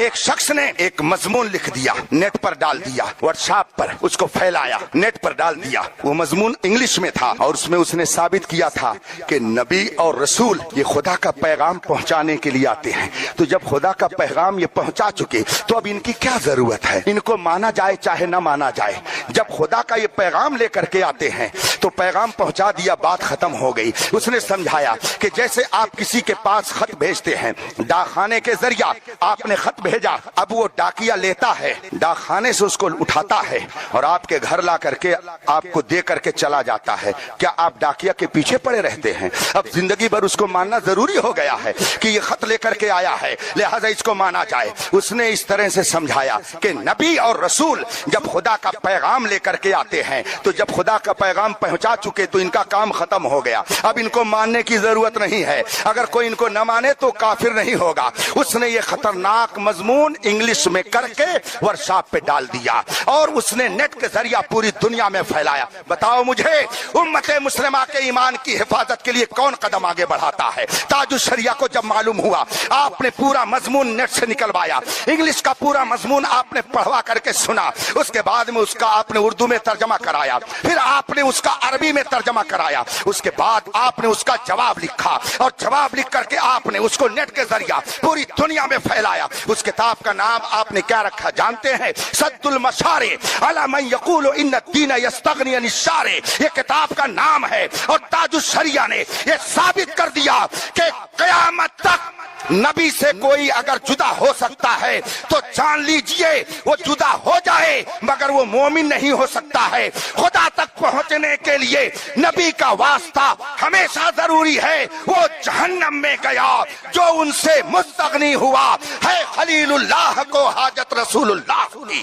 ایک شخص نے ایک مضمون لکھ دیا, نیٹ پر ڈال دیا, واٹس ایپ پر اس کو پھیلایا, نیٹ پر ڈال دیا. وہ مضمون انگلش میں تھا اور اس میں اس نے ثابت کیا تھا کہ نبی اور رسول یہ خدا کا پیغام پہنچانے کے لیے آتے ہیں. تو جب خدا کا پیغام یہ پہنچا چکے تو اب ان کی کیا ضرورت ہے, ان کو مانا جائے چاہے نہ مانا جائے. جب خدا کا یہ پیغام لے کر کے آتے ہیں تو پیغام پہنچا دیا, بات ختم ہو گئی. اس نے سمجھایا کہ جیسے آپ کسی کے پاس خط بھیجتے ہیں, ڈاک خانے کے ذریعہ آپ نے خط بھیجا, اب وہ ڈاکیا لیتا ہے, ڈاک خانے سے اس کو اٹھاتا ہے اور آپ کے گھر لا کر کے آپ کو دے کر کے چلا جاتا ہے. کیا آپ ڈاکیا کے پیچھے پڑے رہتے ہیں؟ اب زندگی بھر اس کو ماننا ضروری ہو گیا ہے کہ یہ خط لے کر کے آیا ہے, لہذا اس کو مانا جائے. اس نے اس طرح سے سمجھایا کہ نبی اور رسول جب خدا کا پیغام لے کر کے آتے ہیں تو جب خدا کا پیغام پہنچا چکے تو ان کا کام ختم ہو گیا, اب ان کو ماننے کی ضرورت نہیں ہے. اگر کوئی ان کو نہ مانے تو کافر نہیں ہوگا. اس نے یہ خطرناک مضمون انگلش میں کر کے ورکشاپ پہ ڈال دیا اور اس نے نیٹ کے ذریعہ پوری دنیا میں پھیلایا. بتاؤ مجھے امت مسلمہ کے ایمان کی حفاظت کے لیے کون قدم آگے بڑھاتا ہے؟ تاج الشریعہ کو جب معلوم ہوا, آپ نے پورا مضمون نیٹ سے نکلوایا, انگلش کا پورا مضمون آپ نے پڑھوا کر کے سنا, اس کے بعد میں اس کا آپ نے اردو میں ترجمہ کرایا, پھر آپ نے اس کا عربی میں ترجمہ کرایا, اس کے بعد آپ نے اس کا جواب لکھا اور جواب لکھ کر کے آپ نے اس کو نیٹ کے ذریعہ پوری دنیا میں پھیلایا. اس کتاب کا نام آپ نے کیا رکھا جانتے ہیں؟ سد المشارع علی من یقول ان الدین یستغنی عن الشارع. یہ کتاب کا نام ہے اور تاج الشریعہ نے یہ ثابت کر دیا کہ قیامت تک نبی سے کوئی اگر جدا ہو سکتا ہے تو جان لیجئے وہ جدا ہو جائے مگر وہ مومن نہیں ہو سکتا ہے. خدا تک پہنچنے کے لیے نبی کا واسطہ ہمیشہ ضروری ہے. وہ جہنم میں گیا جو ان سے مستغنی ہوا ہے. خلیل اللہ کو حاجت رسول اللہ کی.